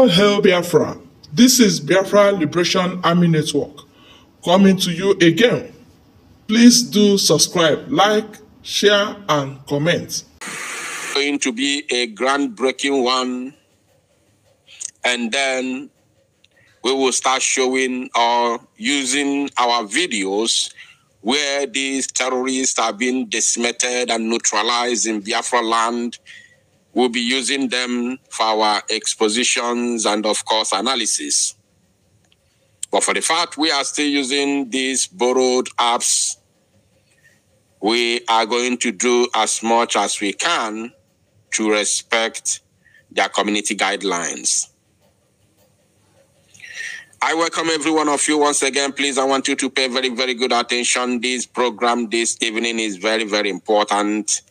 All hail Biafra. This is Biafra Liberation Army Network coming to you again. Please do subscribe, like, share, and comment. Going to be a groundbreaking one, and then we will start showing or using our videos where these terrorists are being decimated and neutralized in Biafra land. We'll be using them for our expositions and, of course, analysis. But for the fact we are still using these borrowed apps, we are going to do as much as we can to respect their community guidelines. I welcome every one of you once again. Please, I want you to pay very, very good attention. This program this evening is very, very important.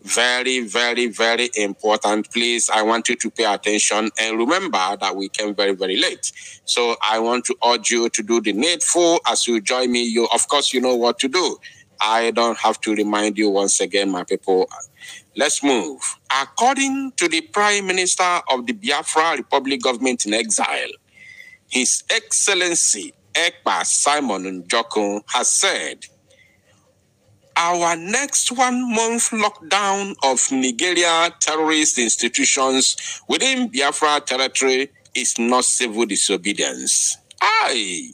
Very, very, very important. Please, I want you to pay attention and remember that we came very, very late. So I want to urge you to do the needful as you join me. You, of course, you know what to do. I don't have to remind you once again, my people. Let's move. According to the Prime Minister of the Biafra Republic Government in Exile, His Excellency Ekpa Simon Njoko has said, our next 1 month lockdown of Nigeria terrorist institutions within Biafra territory is not civil disobedience. Aye.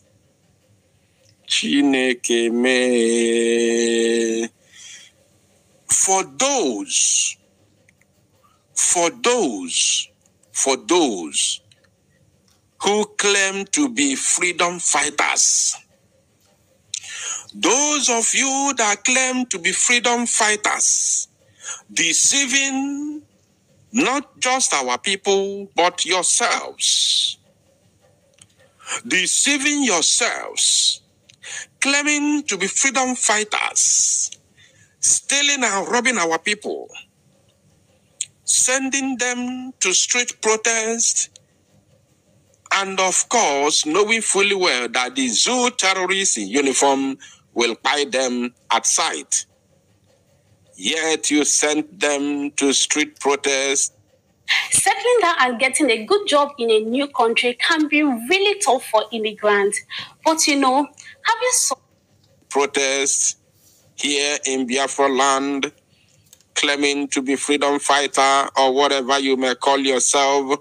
Chineke me. For those who claim to be freedom fighters, those of you that claim to be freedom fighters, deceiving not just our people, but yourselves. Deceiving yourselves, claiming to be freedom fighters, stealing and robbing our people, sending them to street protest, and of course, knowing fully well that the zoo terrorists in uniform will buy them at sight. Yet you sent them to street protests. Settling down and getting a good job in a new country can be really tough for immigrants. But you know, having some protests here in Biafra land, claiming to be freedom fighter or whatever you may call yourself,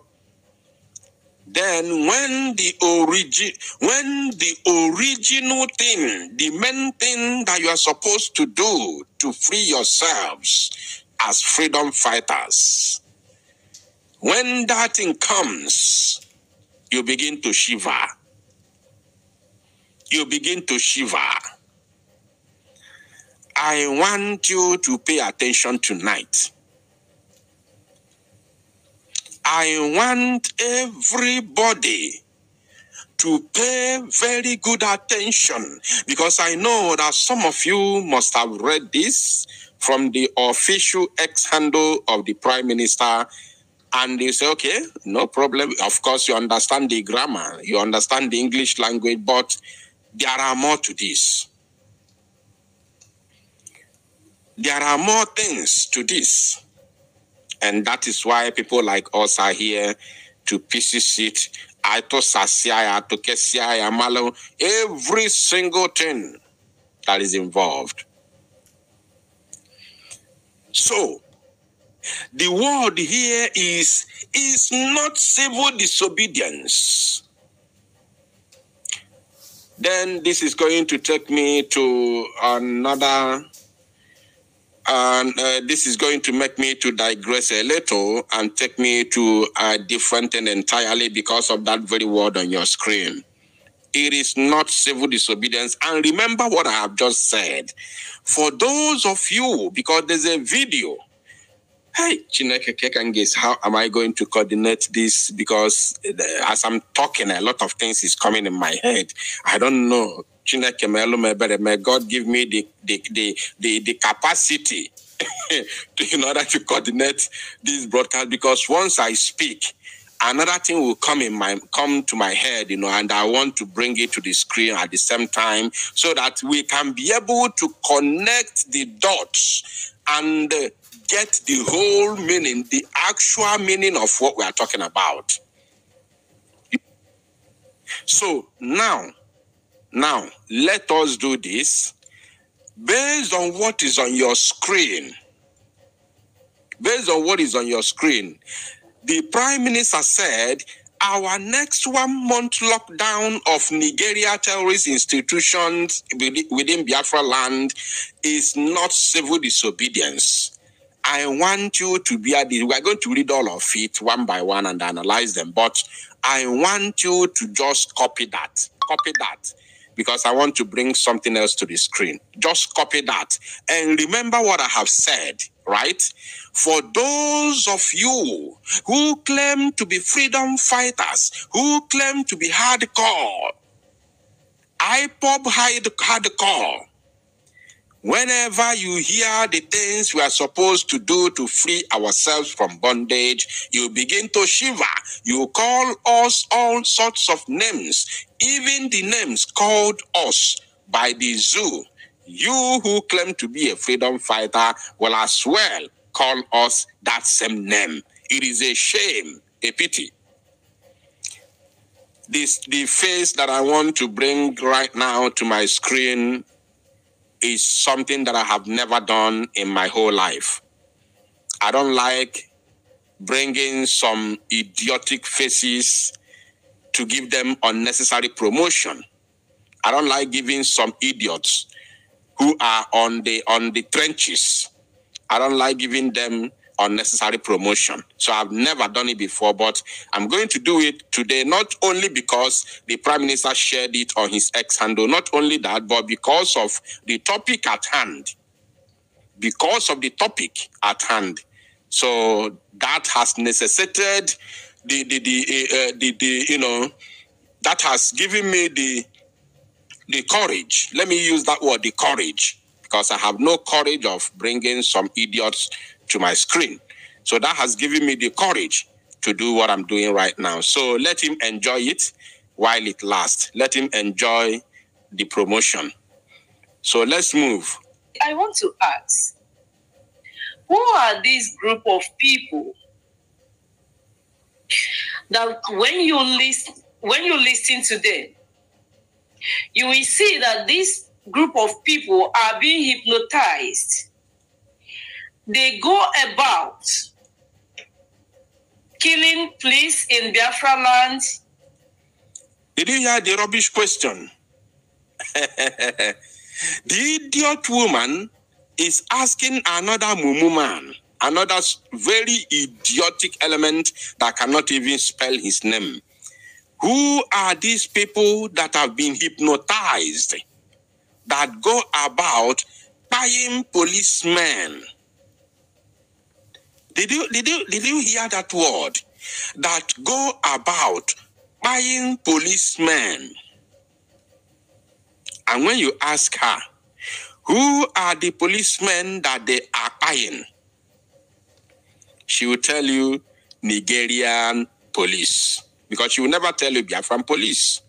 then when the original thing, the main thing that you are supposed to do to free yourselves as freedom fighters, when that thing comes, you begin to shiver. You begin to shiver. I want you to pay attention tonight. I want everybody to pay very good attention, because I know that some of you must have read this from the official X handle of the Prime Minister, and you say, okay, no problem. Of course, you understand the grammar, you understand the English language, but there are more to this. There are more things to this. And that is why people like us are here to pieces it. Every single thing that is involved. So, the word here is not civil disobedience. Then this is going to take me to another. And this is going to make me to digress a little and take me to a different thing entirely because of that very word on your screen. It is not civil disobedience. And remember what I have just said. For those of you, because there's a video. Hey, Chineke Kekangis, how am I going to coordinate this? Because as I'm talking, a lot of things is coming in my head. I don't know. May God give me the capacity in order to coordinate this broadcast, because once I speak, another thing will come to my head, and I want to bring it to the screen at the same time so that we can be able to connect the dots and get the whole meaning, the actual meaning of what we are talking about. So now, let us do this based on what is on your screen. Based on what is on your screen, the Prime Minister said our next 1 month lockdown of Nigeria terrorist institutions within Biafra land is not civil disobedience. I want you to be at this. We're going to read all of it one by one and analyze them, but I want you to just copy that. Copy that. Because I want to bring something else to the screen. Just copy that. And remember what I have said, right? For those of you who claim to be freedom fighters, who claim to be hardcore, IPOB hardcore, whenever you hear the things we are supposed to do to free ourselves from bondage, you begin to shiver. You call us all sorts of names, even the names called us by the zoo. You who claim to be a freedom fighter will as well call us that same name. It is a shame, a pity. The face that I want to bring right now to my screen is something that I have never done in my whole life. I don't like bringing some idiotic faces to give them unnecessary promotion. I don't like giving some idiots who are on the trenches. I don't like giving them unnecessary promotion. So I've never done it before, but I'm going to do it today, not only because the Prime Minister shared it on his X handle, not only that, but because of the topic at hand. Because of the topic at hand. So that has necessitated that has given me the courage. Let me use that word, the courage, because I have no courage of bringing some idiots to my screen. So that has given me the courage to do what I'm doing right now. So let him enjoy it while it lasts. Let him enjoy the promotion. So let's move. I want to ask, who are these group of people that when you listen to them, you will see that this group of people are being hypnotized. They go about killing police in Biafra land. Did you hear the rubbish question? The idiot woman is asking another mumu man, another very idiotic element that cannot even spell his name. Who are these people that have been hypnotized, that go about buying policemen? Did you hear that word? That go about buying policemen. And when you ask her, who are the policemen that they are buying? She will tell you Nigerian police. Because she will never tell you Biafran police.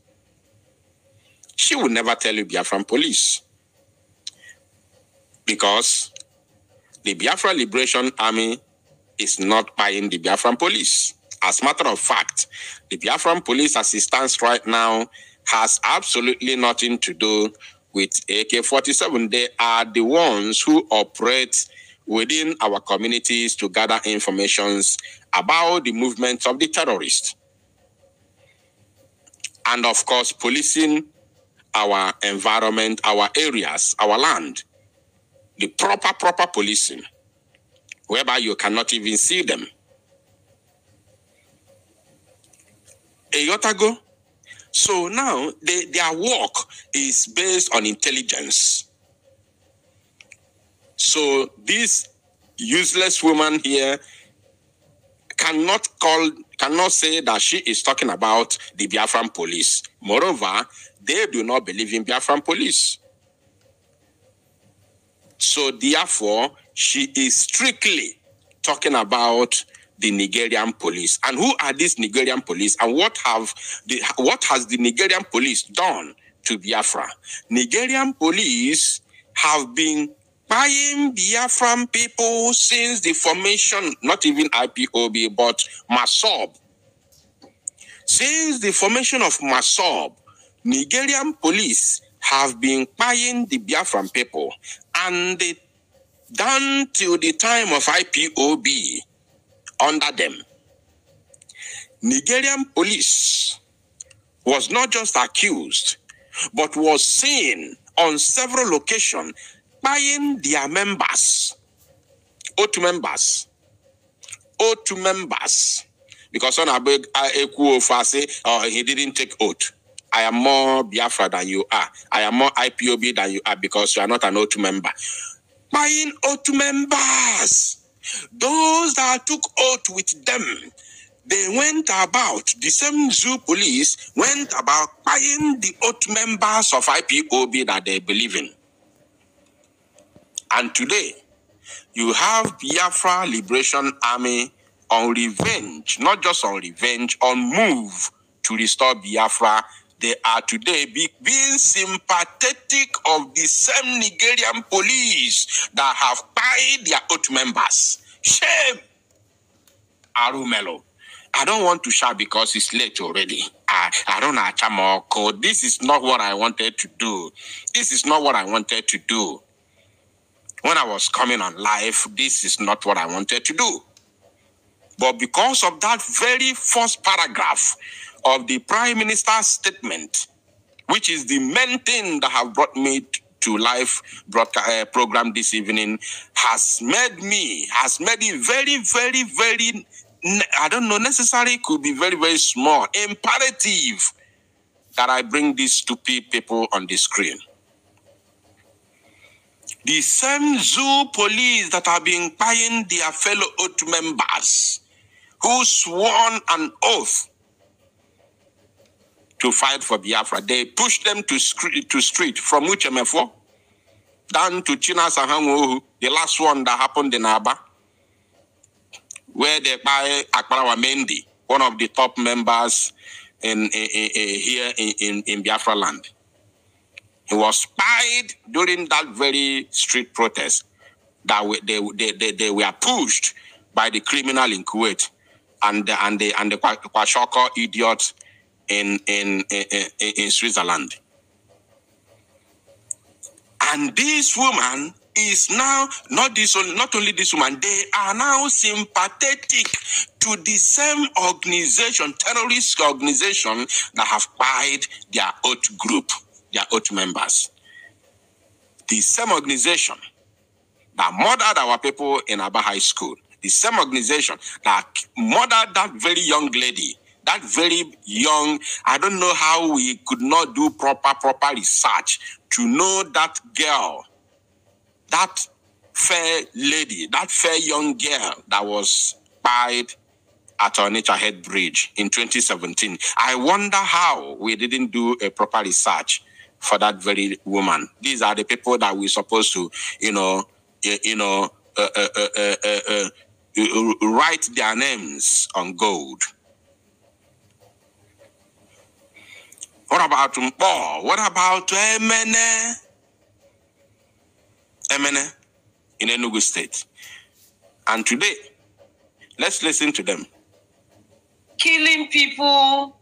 She will never tell you Biafran police. Because the Biafra Liberation Army is not buying the Biafran police. As a matter of fact, the Biafran police as it stands right now has absolutely nothing to do with AK-47. They are the ones who operate within our communities to gather information about the movements of the terrorists. And of course, policing our environment, our areas, our land. The proper policing, whereby you cannot even see them. A yacht ago. So now their work is based on intelligence. So this useless woman here cannot say that she is talking about the Biafran police. Moreover, they do not believe in Biafran police. So therefore, she is strictly talking about the Nigerian police. And who are these Nigerian police? And what has the Nigerian police done to Biafra? Nigerian police have been buying Biafran people since the formation, not even IPOB, but MASOB. Since the formation of MASOB, Nigerian police have been buying the Biafran people, and down till the time of IPOB, under them, Nigerian police was not just accused, but was seen on several occasions buying their members, oath members, because on a big say, he didn't take oath. I am more Biafra than you are. I am more IPOB than you are because you are not an oath member. Buying oath members, those that took oath with them, they went about, the same zoo police went about buying the oath members of IPOB that they believe in. And today, you have Biafra Liberation Army on revenge, not just on revenge, on move to restore Biafra. They are today being sympathetic of the same Nigerian police that have buyed their oath members. Shame! Arumelo. I don't want to shout because it's late already. I don't know Chamoko. This is not what I wanted to do. This is not what I wanted to do. When I was coming on live, this is not what I wanted to do. But because of that very first paragraph of the Prime Minister's statement, which is the main thing that have brought me to live broadcast program this evening, has made it very, very, very, I don't know, necessary, could be very, very small, imperative that I bring these stupid people on the screen. The same zoo police that have been buying their fellow oath members who sworn an oath to fight for Biafra, they pushed them to street from Uchemefo down to China Sahangu, the last one that happened in Aba, where they buy Akbarawa Mendy, one of the top members here in Biafra land. He was spied during that very street protest that they were pushed by the criminal in Kuwait and the Kwashoko idiot in Switzerland. And this woman is now not only this woman, they are now sympathetic to the same organization, terrorist organization that have buyed their oath group, their oath members. The same organization that murdered our people in Aba High School, the same organization that murdered that very young lady, that very young, I don't know how we could not do proper research to know that girl, that fair lady, that fair young girl that was spied at Onitsha Head Bridge in 2017. I wonder how we didn't do a proper research for that very woman. These are the people that we're supposed to, write their names on gold. What about Mpo? What about Emene? Emene in Enugu State. And today, let's listen to them. Killing people,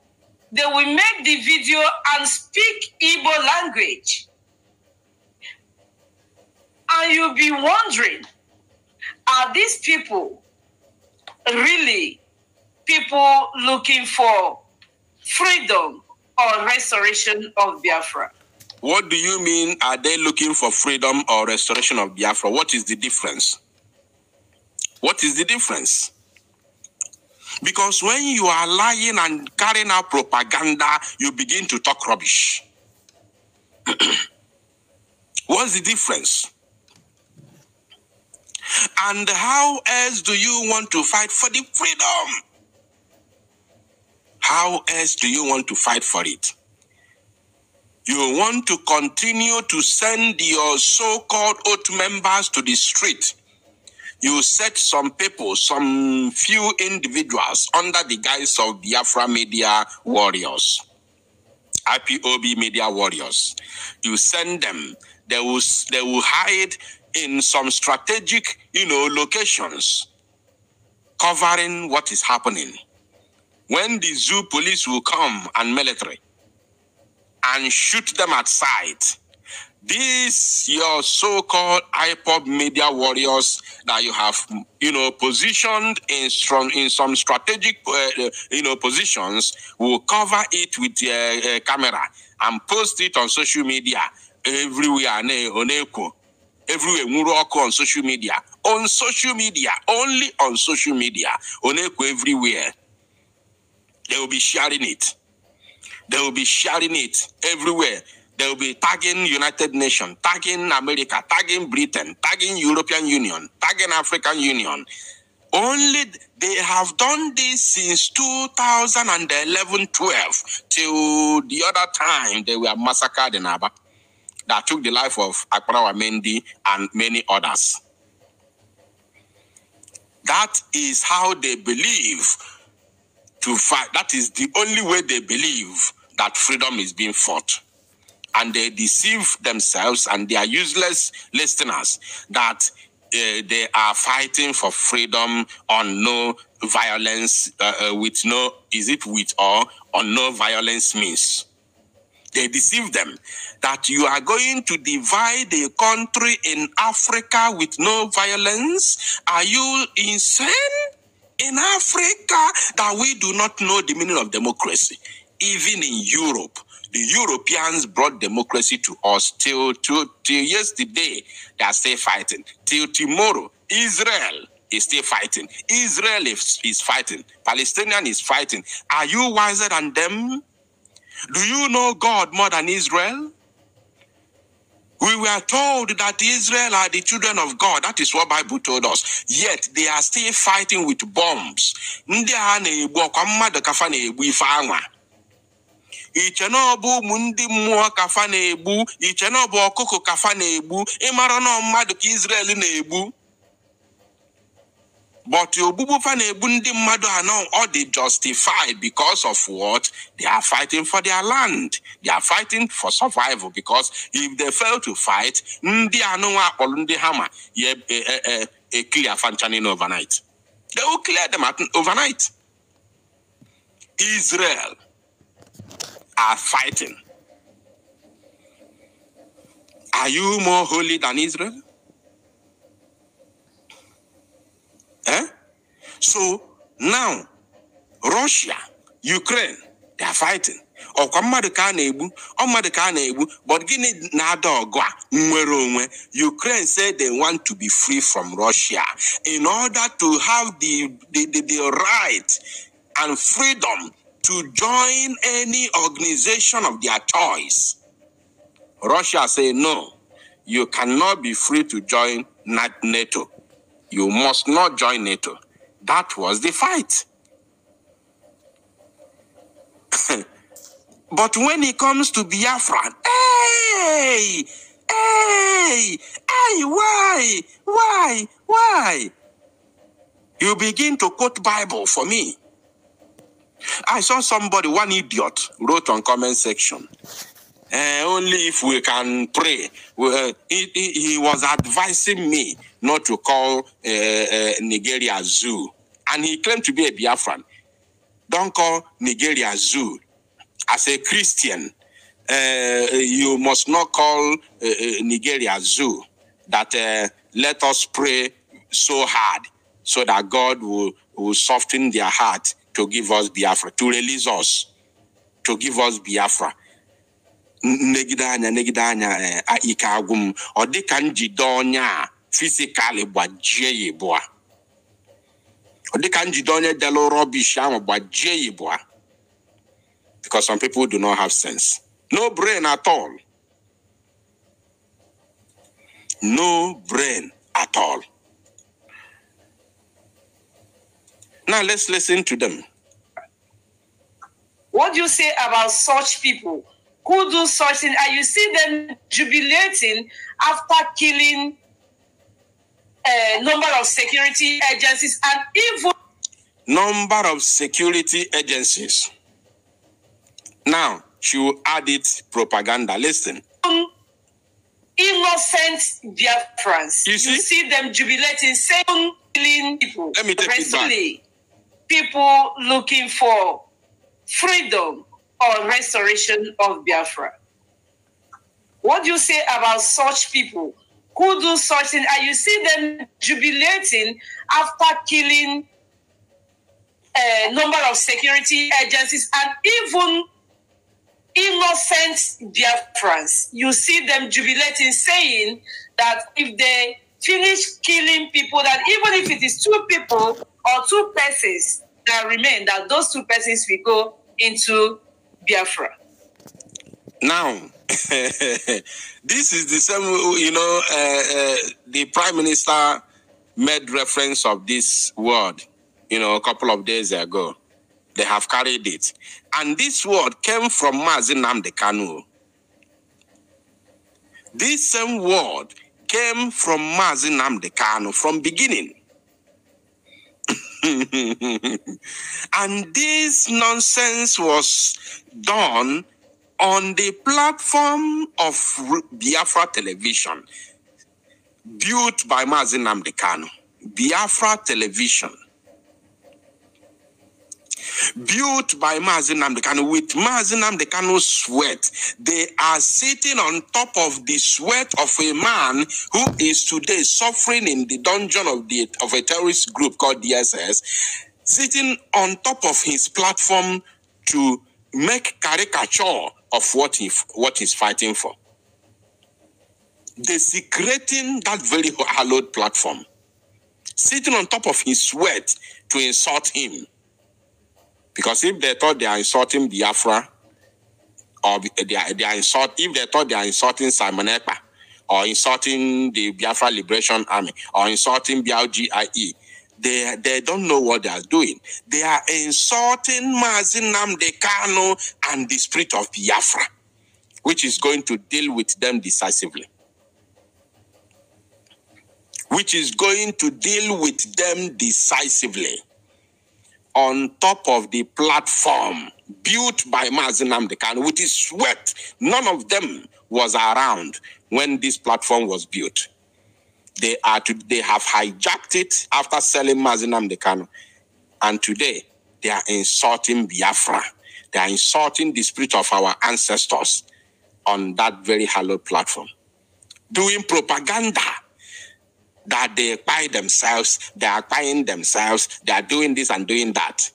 they will make the video and speak Igbo language. And you'll be wondering, are these people really people looking for freedom or restoration of Biafra? What do you mean, are they looking for freedom or restoration of Biafra? What is the difference? What is the difference? Because when you are lying and carrying out propaganda, you begin to talk rubbish. What's the difference? And how else do you want to fight for the freedom? How else do you want to fight for it? You want to continue to send your so-called oath members to the street. You set some people, some few individuals under the guise of Biafra media warriors, IPOB media warriors. You send them. They will hide in some strategic, locations, covering what is happening. when the zoo police will come and military and shoot them at sight. These your so-called IPOB media warriors that you have, positioned in some strategic, positions will cover it with a camera and post it on social media everywhere. Everywhere on social media. On social media, only on social media. Everywhere. They will be sharing it. They will be sharing it everywhere. They will be tagging United Nations, tagging America, tagging Britain, tagging European Union, tagging African Union. Only they have done this since 2011-12 till the other time they were massacred in Aba. That took the life of Akparawa Mendy and many others. That is how they believe to fight. That is the only way they believe that freedom is being fought. And they deceive themselves and their useless listeners that they are fighting for freedom on no violence, with no, is it with or on no violence means. They deceive them that you are going to divide a country in Africa with no violence. Are you insane? In Africa, that we do not know the meaning of democracy. Even in Europe, the Europeans brought democracy to us till yesterday. They are still fighting. Till tomorrow, Israel is still fighting. Israel is fighting. Palestinian is fighting. Are you wiser than them? Do you know God more than Israel? We were told that Israel are the children of God. That is what the Bible told us. Yet they are still fighting with bombs. Ichenobu mundi mmụọ kafa na-egbu, ichenobu ọkụkọ kafa na-egbu, ịmara na mmadụ ka Israel na-egbu. But ogbugbu fa na-egbu ndị mmadụ anọ, all they justified because of what? They are fighting for their land. They are fighting for survival, because if they fail to fight, ndị anọ nwa akpọrọ ndị hama a clear functioning overnight. They will clear them overnight. Israel are fighting. Are you more holy than Israel? So now, Russia, Ukraine, they are fighting. But Ukraine said they want to be free from Russia in order to have the right and freedom to join any organization of their choice. Russia say no, you cannot be free to join NATO. You must not join NATO. That was the fight. But when it comes to Biafran, why? You begin to quote Bible for me. I saw somebody, one idiot, wrote on comment section, only if we can pray. He was advising me not to call Nigeria zoo. And he claimed to be a Biafran. Don't call Nigeria zoo. As a Christian, you must not call Nigeria zoo. That let us pray so hard so that God will soften their heart to give us Biafra, to release us, to give us Biafra. Negidanya ikagum or they can jidonya physically gbajie yeboa. Or they can jidonya delo rubbish am gbajie yeboa. Because some people do not have sense. No brain at all. No brain at all. Now let's listen to them. What do you say about such people who do such things? And you see them jubilating after killing a number of security agencies and even number of security agencies. Now, she will add it propaganda. Listen. Innocent Biafrans. You see them jubilating, saying killing people. Let me take it back. people looking for freedom or restoration of Biafra. What do you say about such people who do such things? And you see them jubilating after killing a number of security agencies and even innocent Biafrans. You see them jubilating, saying that if they finish killing people, that even if it is 2 people or 2 persons that remain, that those 2 persons will go into Biafra. Now, this is the same, the Prime Minister made reference of this word, a couple of days ago. They have carried it. And this word came from Mazi Nnamdi Kanu. This same word came from Mazi Nnamdi Kanu from beginning. And this nonsense was done on the platform of Biafra television, built by Mazi Nnamdi Kanu. Biafra television, built by Mazi Nnamdi Kanu with Mazi Nnamdi Kanu's sweat. They are sitting on top of the sweat of a man who is today suffering in the dungeon of a terrorist group called DSS, sitting on top of his platform to make caricature of what he's fighting for. Desecrating that very hallowed platform, sitting on top of his sweat to insult him. Because if they thought they are insulting Biafra, or if they thought they are insulting Simon Ekpa, or insulting the Biafra Liberation Army, or insulting BLGIE, they don't know what they are doing. They are insulting Mazi Nnamdi Kanu and the spirit of Biafra, which is going to deal with them decisively. Which is going to deal with them decisively. On top of the platform built by Mazi Nnamdi Kanu with his sweat. None of them was around when this platform was built. They have hijacked it after selling Mazi Nnamdi Kanu. And today, they are insulting Biafra. They are insulting the spirit of our ancestors on that very hallowed platform. Doing propaganda that they buy themselves, they are buying themselves, they are doing this and doing that.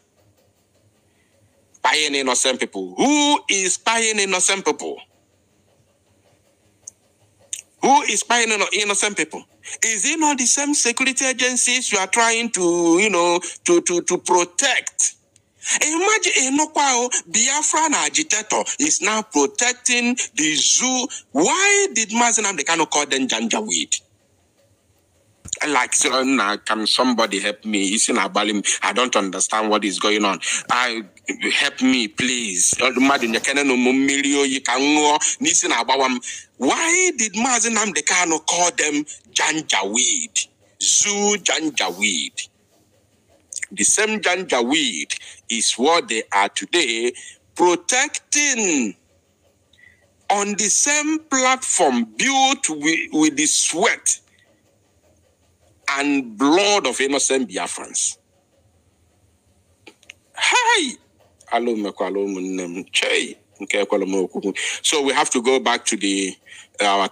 Buying innocent people. Who is buying innocent people? Who is buying innocent people? Is it not the same security agencies you are trying to, to protect? Imagine Biafran agitator is now protecting the zoo. Why did Mazi Nnamdi Kanu call them Janjaweed? Like, can somebody help me? I don't understand what is going on. Help me, please. Why did Mazi Nnamdi Kanu call them Janjaweed? Zoo Janjaweed. The same Janjaweed is what they are today protecting on the same platform built with the sweat and blood of innocent Biafrans. Hi! So we have to go back to our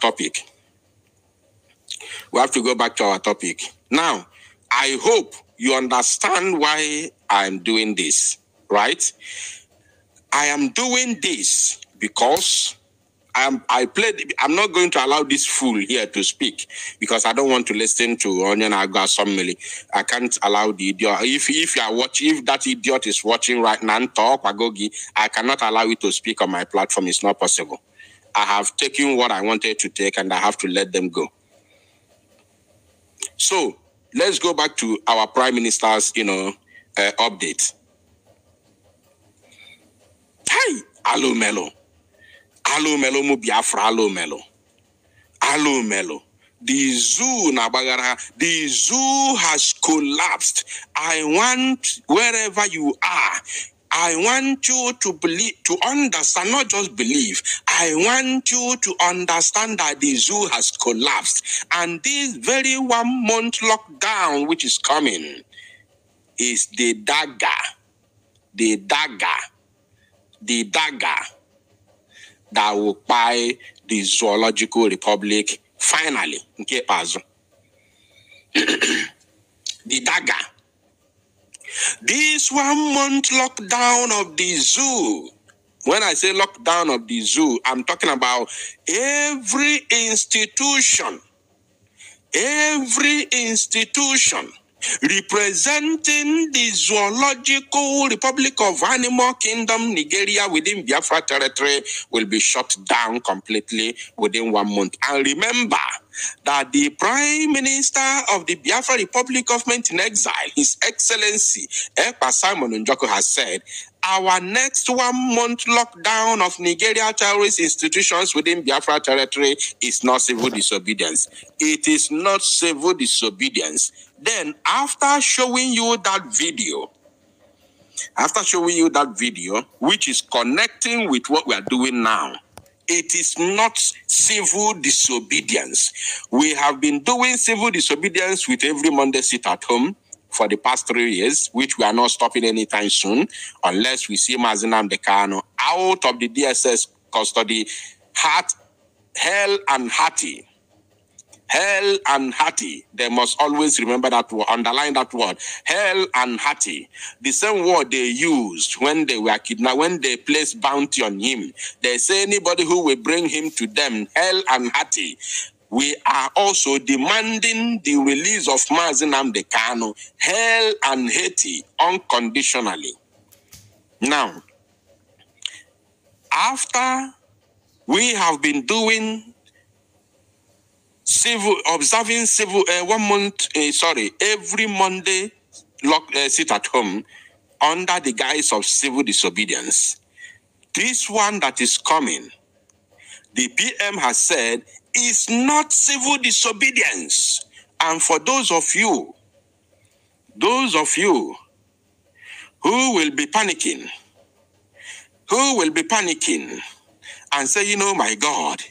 topic. Now, I hope you understand why I'm doing this, right? I am doing this because I'm not going to allow this fool here to speak because I don't want to listen to Onion Agua Sommeli. I can't allow the idiot. If that idiot is watching right now, talk Wagogi, I cannot allow you to speak on my platform. It's not possible. I have taken what I wanted to take and I have to let them go. So let's go back to our Prime Minister's, update. Hi, Alo Melo. Alo Melo mu Biafra, Alo Melo. Alo Melo. The zoo has collapsed. I want, wherever you are, I want you to believe, to understand, not just believe. I want you to understand that the zoo has collapsed. And this very 1 month lockdown, which is coming, is the dagger that will buy the Zoological Republic finally. Okay, the dagger. This 1 month lockdown of the zoo. When I say lockdown of the zoo, I'm talking about every institution representing the Zoological Republic of Animal Kingdom, Nigeria, within Biafra territory will be shut down completely within 1 month. And remember that the Prime Minister of the Biafra Republic government in exile, His Excellency Ekpa Simon Njoko, has said, our next 1 month lockdown of Nigeria terrorist institutions within Biafra territory is not civil disobedience. It is not civil disobedience. Then, after showing you that video, which is connecting with what we are doing now, it is not civil disobedience. We have been doing civil disobedience with every Monday sit at home for the past 3 years, which we are not stopping anytime soon, unless we see Mazi Nnamdi Kanu out of the DSS custody, hell and hearty. Hell and hearty. They must always remember that word, underline that word. Hell and hearty. The same word they used when they were kidnapped, when they placed bounty on him. They say anybody who will bring him to them, hell and hearty. We are also demanding the release of Mazi Nnamdi Kanu, hell and hearty, unconditionally. Now, after we have been doing observing civil 1 month, every Monday sit at home under the guise of civil disobedience. This one that is coming, the PM has said, is not civil disobedience. And for those of you who will be panicking and saying, oh my God,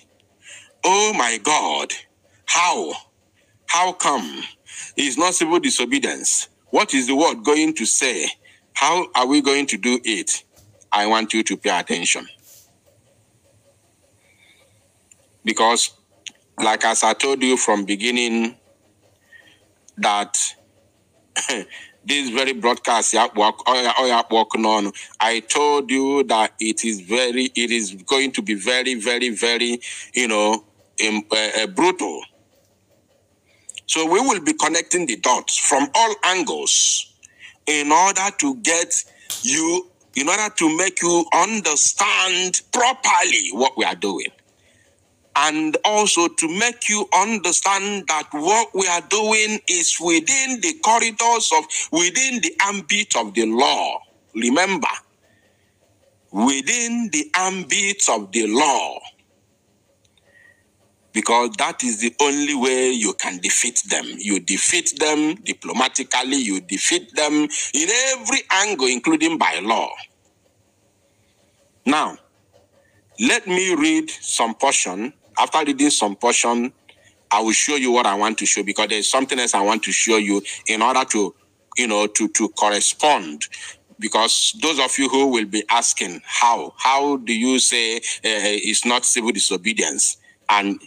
how come it's not civil disobedience? What is the word going to say? How are we going to do it? I want you to pay attention. Because, like as I told you from beginning, that this very broadcast working on, I told you that it is going to be very, very, very, brutal. So we will be connecting the dots from all angles in order to make you understand properly what we are doing. And also to make you understand that what we are doing is within the corridors within the ambit of the law. Remember, within the ambit of the law. Because that is the only way you can defeat them. You defeat them diplomatically, you defeat them in every angle, including by law. Now, let me read some portion. After reading some portion, I will show you what I want to show, because there's something else I want to show you in order to, to correspond. Because those of you who will be asking, how do you say it's not civil disobedience? And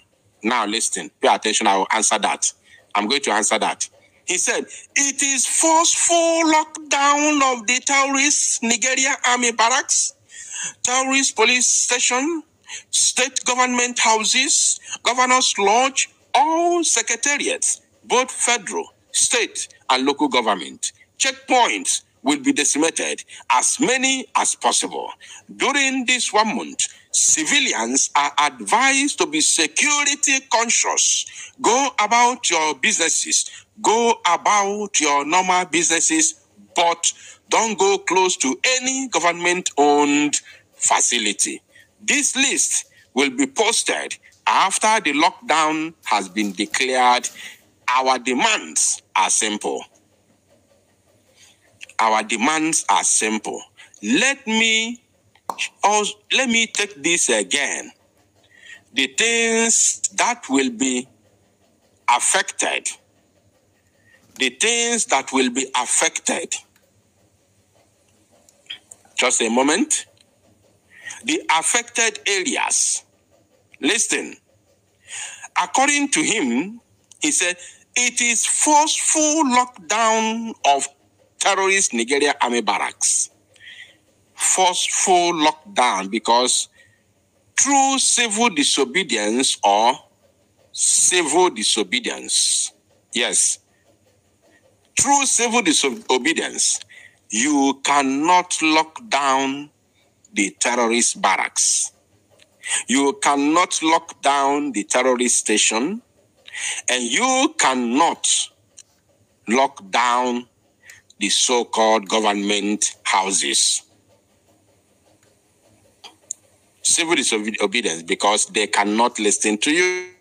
now listen, pay attention, I will answer that. I'm going to answer that. He said, it is forceful lockdown of the terrorist Nigeria army barracks, terrorist police station, state government houses, governor's lodge, all secretariats, both federal, state, and local government. Checkpoints will be decimated, as many as possible. During this 1 month, civilians are advised to be security conscious. Go about your businesses. Go about your normal businesses, but don't go close to any government-owned facility. This list will be posted after the lockdown has been declared. Our demands are simple. Let me take this again. The things that will be affected. Just a moment. The affected areas. Listen. According to him, he said, it is forceful lockdown of terrorist Nigeria army barracks. Forceful lockdown because through civil disobedience or civil disobedience. Yes. Through civil disobedience, you cannot lock down the terrorist barracks. You cannot lock down the terrorist station, and you cannot lock down the so-called government houses. Civil disobedience because they cannot listen to you.